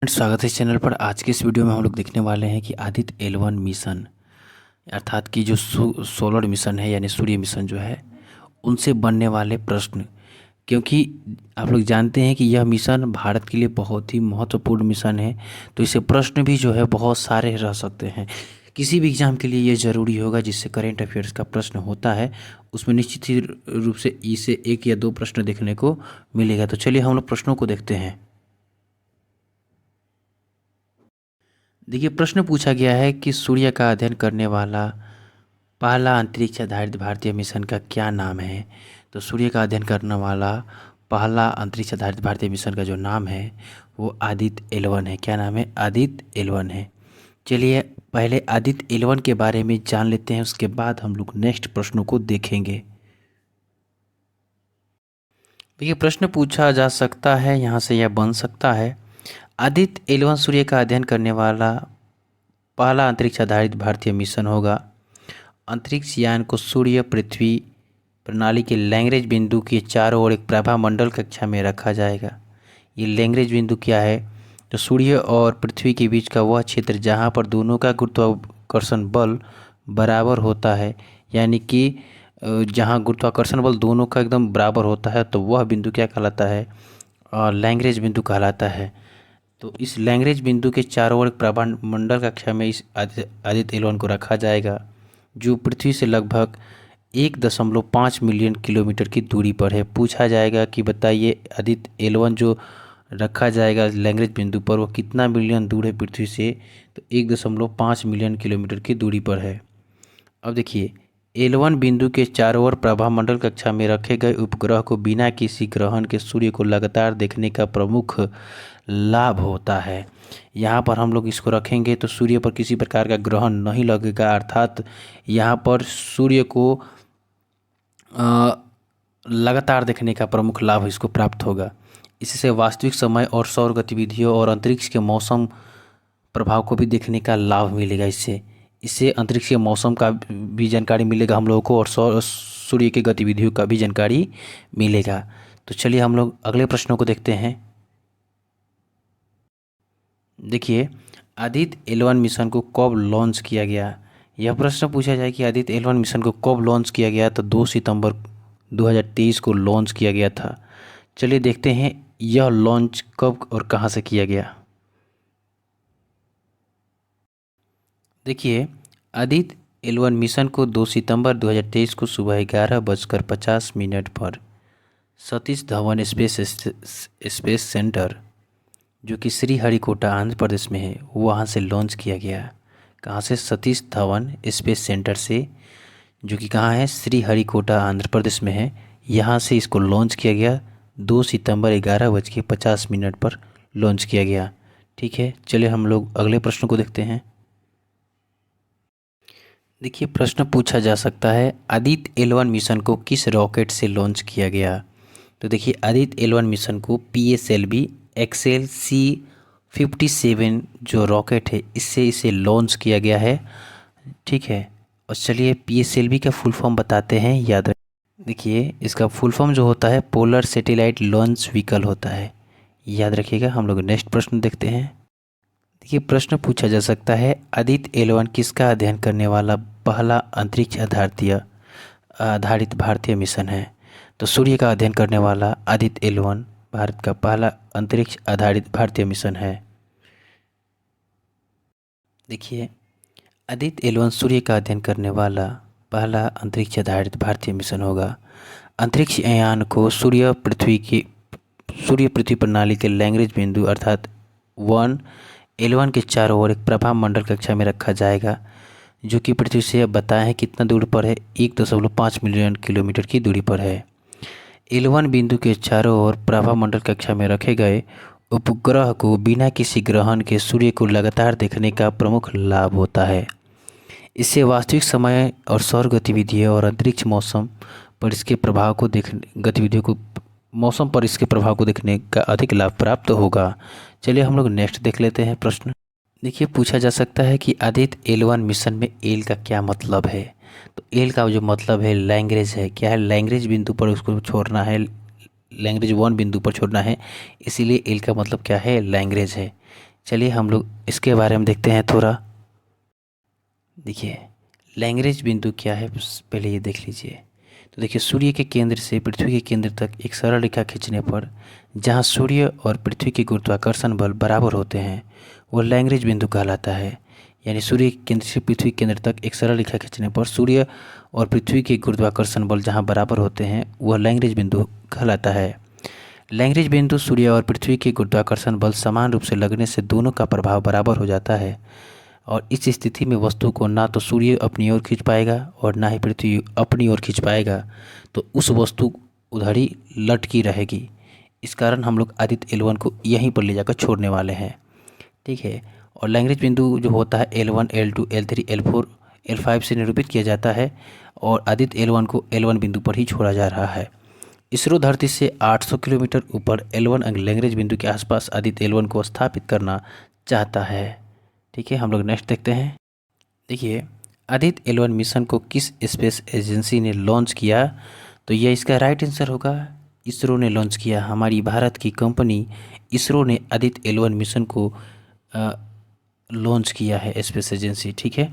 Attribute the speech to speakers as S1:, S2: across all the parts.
S1: स्वागत है इस चैनल पर। आज के इस वीडियो में हम लोग देखने वाले हैं कि आदित्य L1 मिशन अर्थात कि जो सोलर मिशन है यानी सूर्य मिशन जो है उनसे बनने वाले प्रश्न, क्योंकि आप लोग जानते हैं कि यह मिशन भारत के लिए बहुत ही महत्वपूर्ण मिशन है, तो इससे प्रश्न भी जो है बहुत सारे रह सकते हैं। किसी भी एग्ज़ाम के लिए ये ज़रूरी होगा जिससे करेंट अफेयर्स का प्रश्न होता है उसमें निश्चित ही रूप से इसे एक या दो प्रश्न देखने को मिलेगा। तो चलिए हम लोग प्रश्नों को देखते हैं। देखिए, प्रश्न पूछा गया है कि सूर्य का अध्ययन करने वाला पहला अंतरिक्ष आधारित भारतीय मिशन का क्या नाम है। तो सूर्य का अध्ययन करने वाला पहला अंतरिक्ष आधारित भारतीय मिशन का जो नाम है वो आदित्य L1 है। क्या नाम है? आदित्य L1 है। चलिए पहले आदित्य L1 के बारे में जान लेते हैं, उसके बाद हम लोग नेक्स्ट प्रश्नों को देखेंगे। देखिए, प्रश्न पूछा जा सकता है, यहाँ से यह बन सकता है, आदित्य L1 सूर्य का अध्ययन करने वाला पहला अंतरिक्ष आधारित भारतीय मिशन होगा। अंतरिक्ष यान को सूर्य पृथ्वी प्रणाली के लैग्रेंज बिंदु के चारों ओर एक प्रभा मंडल कक्षा में रखा जाएगा। ये लैग्रेंज बिंदु क्या है? तो सूर्य और पृथ्वी के बीच का वह क्षेत्र जहाँ पर दोनों का गुरुत्वाकर्षण बल बराबर होता है, यानी कि जहाँ गुरुत्वाकर्षण बल दोनों का एकदम बराबर होता है, तो वह बिंदु क्या कहलाता है? लैग्रेंज बिंदु कहलाता है। तो इस लैग्रेंज बिंदु के चारों ओर प्रभामंडल कक्षा में इस आदित्य L1 को रखा जाएगा, जो पृथ्वी से लगभग 1.5 मिलियन किलोमीटर की दूरी पर है। पूछा जाएगा कि बताइए आदित्य L1 जो रखा जाएगा लैग्रेंज बिंदु पर वो कितना मिलियन दूर है पृथ्वी से? तो 1.5 मिलियन किलोमीटर की दूरी पर है। अब देखिए, L1 बिंदु के चारों ओर प्रभामंडल कक्षा में रखे गए उपग्रह को बिना किसी ग्रहण के सूर्य को लगातार देखने का प्रमुख लाभ होता है। यहाँ पर हम लोग इसको रखेंगे तो सूर्य पर किसी प्रकार का ग्रहण नहीं लगेगा, अर्थात यहाँ पर सूर्य को लगातार देखने का प्रमुख लाभ इसको प्राप्त होगा। इससे वास्तविक समय और सौर गतिविधियों और अंतरिक्ष के मौसम प्रभाव को भी देखने का लाभ मिलेगा। इससे इससे अंतरिक्ष के मौसम का भी जानकारी मिलेगा हम लोगों को, और सूर्य की गतिविधियों का भी जानकारी मिलेगा। तो चलिए हम लोग अगले प्रश्नों को देखते हैं। देखिए, आदित्य L1 मिशन को कब लॉन्च किया गया? यह प्रश्न पूछा जाए कि आदित्य L1 मिशन को कब लॉन्च किया गया, तो 2 सितंबर 2023 को लॉन्च किया गया था। चलिए देखते हैं यह लॉन्च कब और कहां से किया गया। देखिए, आदित्य L1 मिशन को 2 सितंबर 2023 को सुबह 11:50 पर सतीश धवन स्पेस सेंटर, जो कि श्रीहरिकोटा आंध्र प्रदेश में है, वहाँ से लॉन्च किया गया। कहाँ से? सतीश धवन स्पेस सेंटर से, जो कि कहाँ है? श्रीहरिकोटा आंध्र प्रदेश में है। यहाँ से इसको लॉन्च किया गया। 2 सितंबर 11:50 पर लॉन्च किया गया। ठीक है, चलिए हम लोग अगले प्रश्न को देखते हैं। देखिए, प्रश्न पूछा जा सकता है, आदित्य L1 मिशन को किस रॉकेट से लॉन्च किया गया? तो देखिए, आदित्य L1 मिशन को PSLV एक्सेल C57 जो रॉकेट है इससे इसे लॉन्च किया गया है। ठीक है, और चलिए PSLV का फुल फॉर्म बताते हैं, याद रखिए। देखिए, इसका फुल फॉर्म जो होता है पोलर सैटेलाइट लॉन्च व्हीकल होता है, याद रखिएगा। हम लोग नेक्स्ट प्रश्न देखते हैं। देखिए, प्रश्न पूछा जा सकता है, आदित्य L1 किसका अध्ययन करने वाला पहला अंतरिक्ष आधारित भारतीय मिशन है? तो सूर्य का अध्ययन करने वाला आदित्य L1 भारत का पहला अंतरिक्ष आधारित भारतीय मिशन है। देखिए, आदित्य L1 सूर्य का अध्ययन करने वाला पहला अंतरिक्ष आधारित भारतीय मिशन होगा। अंतरिक्ष यान को सूर्य पृथ्वी प्रणाली के लैग्रेंज बिंदु अर्थात L1 के चारों ओर एक प्रभा मंडल कक्षा में रखा जाएगा, जो कि पृथ्वी से बताएं कितना दूर पर है? 1.5 मिलियन किलोमीटर की दूरी पर है। L1 बिंदु के चारों ओर प्रभा मंडल कक्षा में रखे गए उपग्रह को बिना किसी ग्रहण के सूर्य को लगातार देखने का प्रमुख लाभ होता है। इससे वास्तविक समय और सौर गतिविधियों और अंतरिक्ष मौसम पर इसके प्रभाव को देखने का अधिक लाभ प्राप्त होगा। चलिए हम लोग नेक्स्ट देख लेते हैं प्रश्न। देखिए, पूछा जा सकता है कि आदित्य L1 मिशन में एल का क्या मतलब है? तो एल का जो मतलब है लैग्रेंज है। क्या है? लैग्रेंज बिंदु पर उसको छोड़ना है, लैग्रेंज 1 बिंदु पर छोड़ना है, इसीलिए एल का मतलब क्या है? लैग्रेंज है। चलिए हम लोग इसके बारे में देखते हैं थोड़ा। देखिए लैग्रेंज बिंदु क्या है, पहले ये देख लीजिए। तो देखिए सूर्य के केंद्र से पृथ्वी के केंद्र तक एक सरल रेखा खींचने पर जहाँ सूर्य और पृथ्वी के गुरुत्वाकर्षण बल बराबर होते हैं वो लैग्रेंज बिंदु कहलाता है। यानी सूर्य के केंद्र से पृथ्वी के केंद्र तक एक सरल रेखा खींचने पर सूर्य और पृथ्वी के गुरुत्वाकर्षण बल जहाँ बराबर होते हैं वह लैग्रेंज बिंदु कहलाता है। लैग्रेंज बिंदु सूर्य और पृथ्वी के गुरुत्वाकर्षण बल समान रूप से लगने से दोनों का प्रभाव बराबर हो जाता है और इस स्थिति में वस्तु को ना तो सूर्य अपनी ओर खींच पाएगा और ना ही पृथ्वी अपनी ओर खींच पाएगा, तो उस वस्तु उधर ही लटकी रहेगी। इस कारण हम लोग आदित्य L1 को यहीं पर ले जाकर छोड़ने वाले हैं, ठीक है। और लैग्रेंज बिंदु जो होता है L1, L2, L3, L4, L5 से निरूपित किया जाता है और आदित्य L1 को L1 बिंदु पर ही छोड़ा जा रहा है। इसरो धरती से 800 किलोमीटर ऊपर L1 लैग्रेंज बिंदु के आसपास आदित्य L1 को स्थापित करना चाहता है, ठीक है। हम लोग नेक्स्ट देखते हैं। देखिए आदित्य L1 मिशन को किस स्पेस एजेंसी ने लॉन्च किया, तो यह इसका राइट आंसर होगा, इसरो ने लॉन्च किया। हमारी भारत की कंपनी इसरो ने आदित्य L1 मिशन को लॉन्च किया है, स्पेस एजेंसी, ठीक है।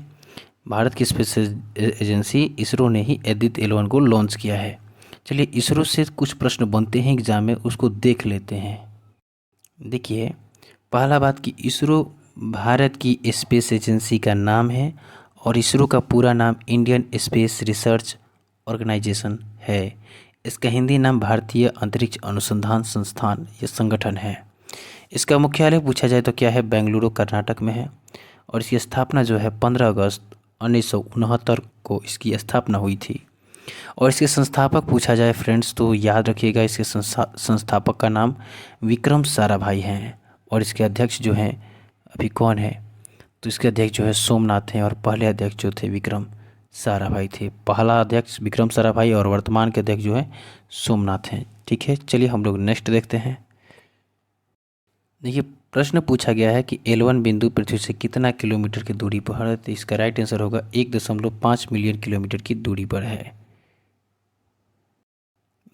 S1: भारत की स्पेस एजेंसी इसरो ने ही आदित्य L1 को लॉन्च किया है। चलिए इसरो से कुछ प्रश्न बनते हैं एग्जाम में, उसको देख लेते हैं। देखिए पहला बात कि इसरो भारत की स्पेस एजेंसी का नाम है और इसरो का पूरा नाम इंडियन स्पेस रिसर्च ऑर्गेनाइजेशन है। इसका हिंदी नाम भारतीय अंतरिक्ष अनुसंधान संस्थान ये संगठन है। इसका मुख्यालय पूछा जाए तो क्या है, बेंगलुरु कर्नाटक में है और इसकी स्थापना जो है 15 अगस्त 1969 को इसकी स्थापना हुई थी। और इसके संस्थापक पूछा जाए फ्रेंड्स तो याद रखिएगा, इसके संस्थापक का नाम विक्रम साराभाई हैं और इसके अध्यक्ष जो हैं अभी कौन है, तो इसके अध्यक्ष जो है सोमनाथ हैं और पहले अध्यक्ष जो थे विक्रम साराभाई थे। पहला अध्यक्ष विक्रम साराभाई और वर्तमान के अध्यक्ष जो है सोमनाथ हैं, ठीक है। चलिए हम लोग नेक्स्ट देखते हैं। देखिए प्रश्न पूछा गया है कि L1 बिंदु पृथ्वी से कितना किलोमीटर की दूरी पर है, तो इसका राइट आंसर होगा 1.5 मिलियन किलोमीटर की दूरी पर है।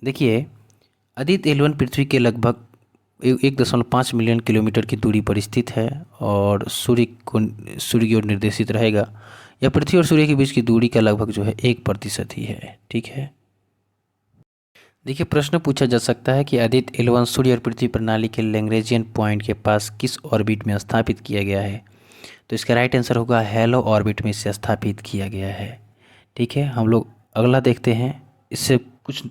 S1: देखिए आदित्य L1 पृथ्वी के लगभग 1.5 मिलियन किलोमीटर की दूरी पर स्थित है और सूर्य की ओर निर्देशित रहेगा। यह पृथ्वी और सूर्य के बीच की दूरी का लगभग जो है 1% ही है, ठीक है। देखिए प्रश्न पूछा जा सकता है कि आदित्य L1 सूर्य और पृथ्वी प्रणाली के लैग्रेंजियन पॉइंट के पास किस ऑर्बिट में स्थापित किया गया है, तो इसका राइट आंसर होगा हेलो ऑर्बिट में इसे स्थापित किया गया है, ठीक है। हम लोग अगला देखते हैं, इससे कुछ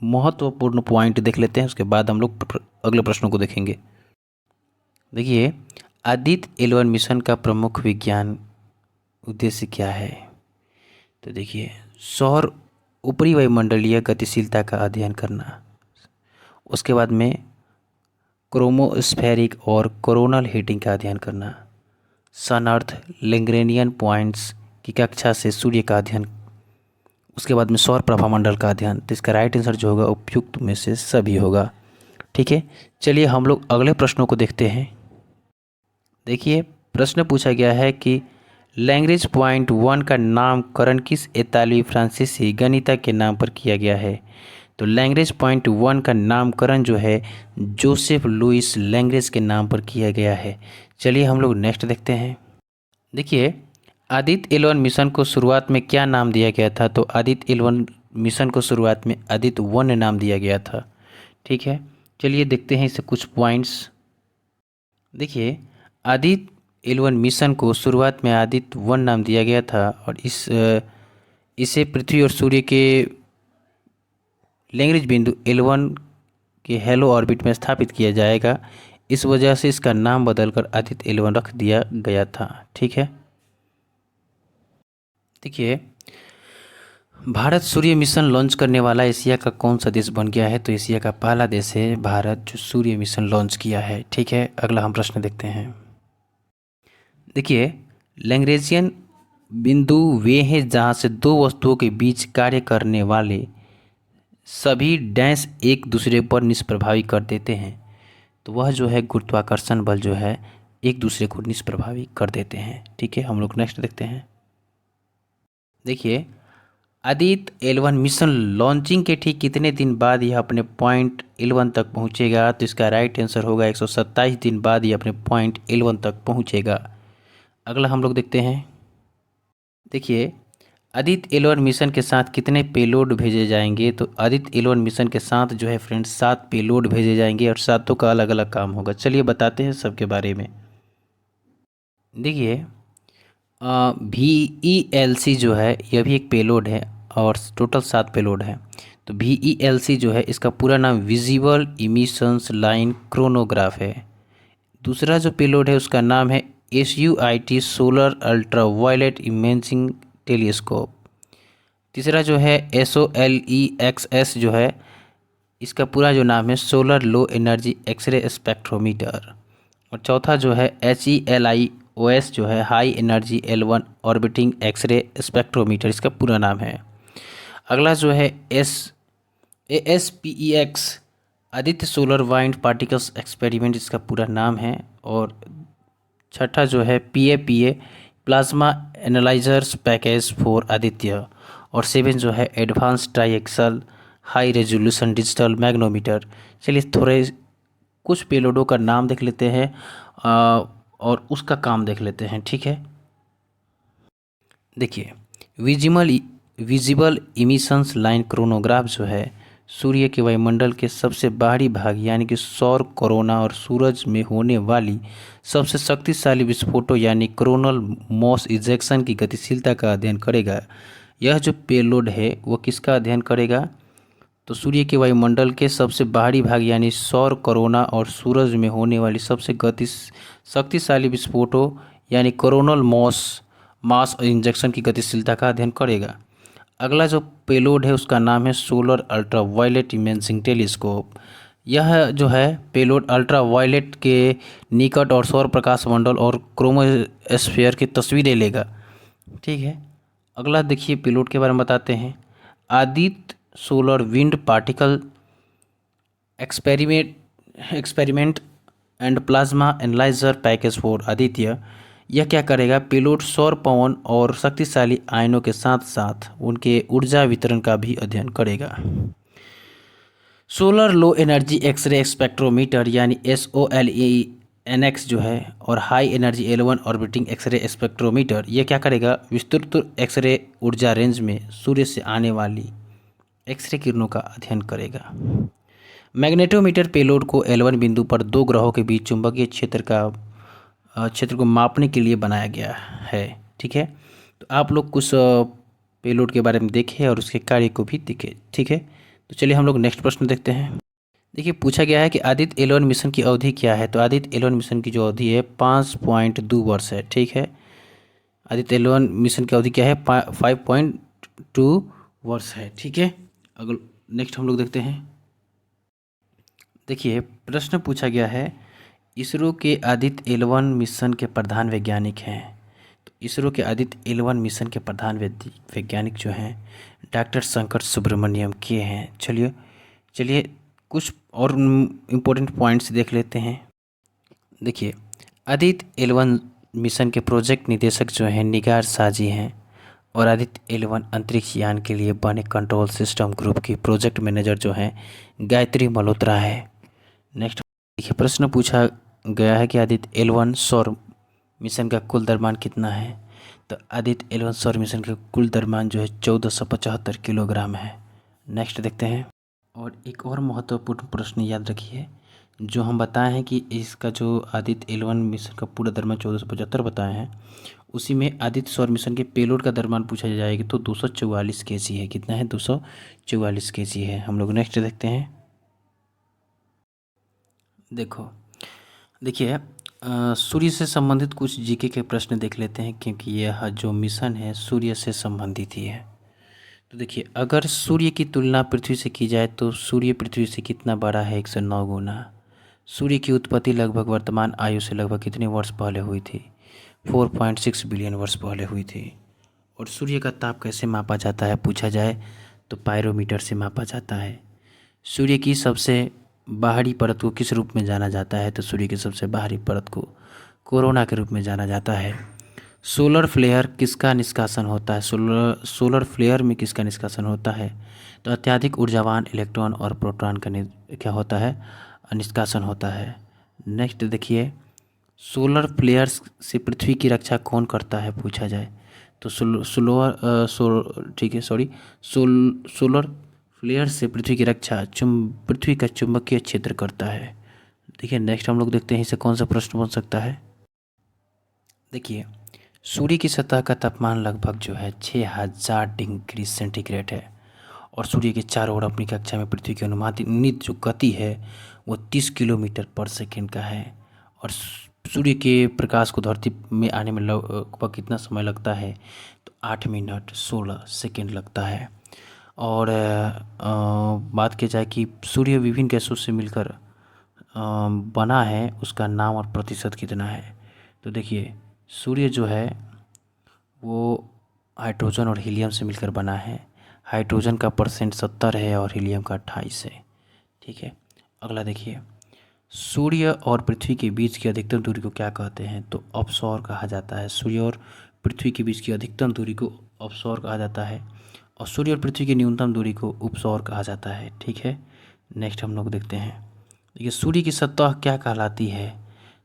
S1: महत्वपूर्ण पॉइंट देख लेते हैं, उसके बाद हम लोग अगले प्रश्नों को देखेंगे। देखिए आदित्य L1 मिशन का प्रमुख विज्ञान उद्देश्य क्या है, तो देखिए सौर ऊपरी वायुमंडलीय गतिशीलता का अध्ययन करना, उसके बाद में क्रोमोस्फेरिक और कोरोनल हीटिंग का अध्ययन करना, सन अर्थ लैग्रेंजियन पॉइंट्स की कक्षा से सूर्य का अध्ययन, उसके बाद में सौर प्रभामंडल का अध्ययन। तो इसका राइट आंसर जो होगा उपयुक्त में से सभी होगा, ठीक है। चलिए हम लोग अगले प्रश्नों को देखते हैं। देखिए प्रश्न पूछा गया है कि लैग्रेंज पॉइंट 1 का नामकरण किस इतालवी फ्रांसीसी गणितज्ञ के नाम पर किया गया है, तो लैग्रेंज पॉइंट 1 का नामकरण जो है जोसेफ लुइस लैग्रेंज के नाम पर किया गया है। चलिए हम लोग नेक्स्ट देखते हैं। देखिए आदित्य L1 मिशन को शुरुआत में क्या नाम दिया गया था, तो आदित्य L1 मिशन को शुरुआत में आदित्य 1 नाम दिया गया था, ठीक है। चलिए देखते हैं इससे कुछ पॉइंट्स। देखिए आदित्य L1 मिशन को शुरुआत में आदित्य 1 नाम दिया गया था और इसे पृथ्वी और सूर्य के लैग्रेंज बिंदु L1 के हेलो ऑर्बिट में स्थापित किया जाएगा, इस वजह से इसका नाम बदलकर आदित्य L1 रख दिया गया था, ठीक है। देखिए भारत सूर्य मिशन लॉन्च करने वाला एशिया का कौन सा देश बन गया है, तो एशिया का पहला देश है भारत जो सूर्य मिशन लॉन्च किया है, ठीक है। अगला हम प्रश्न देखते हैं। देखिए लैग्रेंजियन बिंदु वे हैं जहाँ से दो वस्तुओं के बीच कार्य करने वाले सभी डैश एक दूसरे पर निष्प्रभावी कर देते हैं, तो वह जो है गुरुत्वाकर्षण बल जो है एक दूसरे को निष्प्रभावी कर देते हैं, ठीक है। हम लोग नेक्स्ट देखते हैं। देखिए आदित्य L1 मिशन लॉन्चिंग के ठीक कितने दिन बाद यह अपने पॉइंट L1 तक पहुंचेगा? तो इसका राइट आंसर होगा 127 दिन बाद यह अपने पॉइंट L1 तक पहुंचेगा। अगला हम लोग देखते हैं। देखिए, आदित्य L1 मिशन के साथ कितने पेलोड भेजे जाएंगे? तो आदित्य L1 मिशन के साथ जो है फ्रेंड्स 7 पेलोड भेजे जाएंगे और सातों का अलग अलग काम होगा। चलिए बताते हैं सबके बारे में। देखिए, VELC जो है यह भी एक पेलोड है और टोटल 7 पेलोड है। तो VELC जो है इसका पूरा नाम विजिबल इमिशंस लाइन क्रोनोग्राफ है। दूसरा जो पेलोड है उसका नाम है SUIT solar ultraviolet imaging telescope. तीसरा जो है SOLEXS जो है इसका पूरा जो नाम है solar low energy x ray spectrometer. और चौथा जो है HELIOS जो है high energy L1 orbiting x ray spectrometer, इसका पूरा नाम है। अगला जो है ASPEX Aditya solar wind particles experiment, इसका पूरा नाम है। और छठा जो है PAPA plasma analysers package for Aditya. और 7 जो है advance triaxial high resolution digital magnetometer. चलिए थोड़े कुछ पेलोडों का नाम देख लेते हैं और उसका काम देख लेते हैं, ठीक है। देखिए, विजिबल इमिशंस लाइन क्रोनोग्राफ जो है सूर्य के वायुमंडल के सबसे बाहरी भाग यानी कि सौर कोरोना और सूरज में होने वाली सबसे शक्तिशाली विस्फोटों यानी कोरोनल मॉस इजेक्शन की गतिशीलता का अध्ययन करेगा। यह जो पेलोड है वो किसका अध्ययन करेगा? तो सूर्य के वायुमंडल के सबसे बाहरी भाग यानी सौर कोरोना और सूरज में होने वाली सबसे शक्तिशाली विस्फोटों यानी कोरोनल मास इंजेक्शन की गतिशीलता का अध्ययन करेगा। अगला जो पेलोड है उसका नाम है solar ultraviolet imaging telescope. यह जो है पेलोड अल्ट्रा वायलेट के निकट और सौर प्रकाश मंडल और क्रोमोस्फीयर की तस्वीरें लेगा, ठीक है। अगला देखिए पेलोड के बारे में बताते हैं। Aditya solar wind particle experiment and plasma analyser package for Aditya. यह क्या करेगा? पेलोड सौर पवन और शक्तिशाली आयनों के साथ साथ उनके ऊर्जा वितरण का भी अध्ययन करेगा। Solar low energy x ray spectrometer यानी SOLENX जो है और high energy L1 orbiting x ray spectrometer, यह क्या करेगा? विस्तृत एक्सरे ऊर्जा रेंज में सूर्य से आने वाली एक्सरे किरणों का अध्ययन करेगा। मैग्नेटोमीटर पेलोड को L1 बिंदु पर दो ग्रहों के बीच चुंबकीय क्षेत्र को मापने के लिए बनाया गया है, ठीक है। तो आप लोग कुछ पेलोड के बारे में देखें और उसके कार्य को भी देखें, ठीक है। तो चलिए हम लोग नेक्स्ट प्रश्न देखते हैं। देखिए, पूछा गया है कि आदित्य L1 मिशन की अवधि क्या है? तो आदित्य L1 मिशन की जो अवधि है 5.2 वर्ष है, ठीक है। आदित्य L1 मिशन की अवधि क्या है? 5.2 वर्ष है, ठीक है। अगला नेक्स्ट हम लोग देखते हैं। देखिए, प्रश्न पूछा गया है इसरो के आदित्य L1 मिशन के प्रधान वैज्ञानिक हैं। तो इसरो के आदित्य L1 मिशन के प्रधान वैज्ञानिक जो हैं डॉक्टर शंकर सुब्रमण्यम के हैं। चलिए कुछ और इम्पोर्टेंट पॉइंट्स देख लेते हैं। देखिए, आदित्य L1 मिशन के प्रोजेक्ट निदेशक जो हैं निगार शाह जी हैं और आदित्य L1 अंतरिक्ष यान के लिए बने कंट्रोल सिस्टम ग्रुप की प्रोजेक्ट मैनेजर जो हैं गायत्री मल्होत्रा है। नेक्स्ट देखिए, प्रश्न पूछा गया है कि आदित्य L1 सौर मिशन का कुल द्रव्यमान कितना है? तो आदित्य L1 सौर मिशन का कुल द्रव्यमान जो है 1475 किलोग्राम है। नेक्स्ट देखते हैं। और एक और महत्वपूर्ण प्रश्न याद रखिए, जो हम बताए हैं कि इसका जो आदित्य L1 मिशन का पूरा द्रव्यमान 1475 बताए हैं, उसी में आदित्य सौर मिशन के पेलोड का द्रव्यमान पूछा जाएगा तो 244 kg है। कितना है? 244 kg है। हम लोग नेक्स्ट देखते हैं। देखिए, सूर्य से संबंधित कुछ जीके के प्रश्न देख लेते हैं क्योंकि यह जो मिशन है सूर्य से संबंधित ही है। तो देखिए, अगर सूर्य की तुलना पृथ्वी से की जाए तो सूर्य पृथ्वी से कितना बड़ा है? 109 गुना। सूर्य की उत्पत्ति लगभग वर्तमान आयु से लगभग कितने वर्ष पहले हुई थी? 4.6 बिलियन वर्ष पहले हुई थी। और सूर्य का ताप कैसे मापा जाता है पूछा जाए तो पायरोमीटर से मापा जाता है। सूर्य की सबसे बाहरी परत को किस रूप में जाना जाता है? तो सूर्य की सबसे बाहरी परत को कोरोना के रूप में जाना जाता है। सोलर फ्लेयर किसका निष्कासन होता है? सोलर फ्लेयर में किसका निष्कासन होता है? तो अत्यधिक ऊर्जावान इलेक्ट्रॉन और प्रोटॉन का क्या होता है? निष्कासन होता है। नेक्स्ट देखिए, सोलर फ्लेयर्स से पृथ्वी की रक्षा कौन करता है पूछा जाए तो सोलर फ्लेयर से पृथ्वी की रक्षा पृथ्वी का चुंबकीय क्षेत्र करता है। देखिए नेक्स्ट हम लोग देखते हैं इसे कौन सा प्रश्न बन सकता है। देखिए, सूर्य की सतह का तापमान लगभग जो है 6000 डिग्री सेंटीग्रेड है और सूर्य के चारों ओर अपनी कक्षा में पृथ्वी की अनुमानित जो गति है वो 30 किलोमीटर पर सेकेंड का है। और सूर्य के प्रकाश को धरती में आने में लगभग कितना समय लगता है? तो 8 मिनट 16 सेकेंड लगता है। और बात की जाए कि सूर्य विभिन्न गैसों से मिलकर बना है, उसका नाम और प्रतिशत कितना है? तो देखिए, सूर्य जो है वो हाइड्रोजन और हीलियम से मिलकर बना है। हाइड्रोजन का परसेंट 70 है और हीलियम का 28 है। ठीक है, अगला देखिए, सूर्य और पृथ्वी के बीच की अधिकतम दूरी को क्या कहते हैं? तो अपसौर कहा जाता है। सूर्य और पृथ्वी के बीच की अधिकतम दूरी को अपसौर कहा जाता है और सूर्य और पृथ्वी की न्यूनतम दूरी को उपसौर कहा जाता है। ठीक है, नेक्स्ट हम लोग देखते हैं। देखिए, सूर्य की सतह क्या कहलाती है?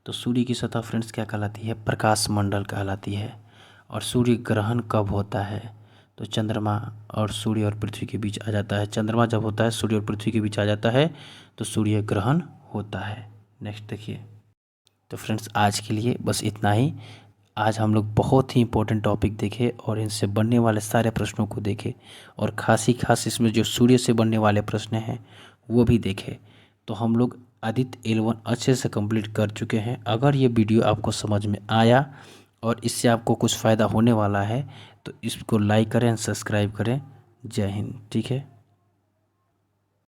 S1: तो सूर्य की सतह फ्रेंड्स क्या कहलाती है? प्रकाश मंडल कहलाती है। और सूर्य ग्रहण कब होता है? तो चंद्रमा और सूर्य और पृथ्वी के बीच आ जाता है। चंद्रमा जब होता है सूर्य और पृथ्वी के बीच आ जाता है तो सूर्य ग्रहण होता है। नेक्स्ट देखिए, तो फ्रेंड्स आज के लिए बस इतना ही। आज हम लोग बहुत ही इंपॉर्टेंट टॉपिक देखे और इनसे बनने वाले सारे प्रश्नों को देखे और खास इसमें जो सूर्य से बनने वाले प्रश्न हैं वो भी देखे। तो हम लोग आदित्य L1 अच्छे से कंप्लीट कर चुके हैं। अगर ये वीडियो आपको समझ में आया और इससे आपको कुछ फ़ायदा होने वाला है तो इसको लाइक करें, सब्सक्राइब करें। जय हिंद। ठीक है।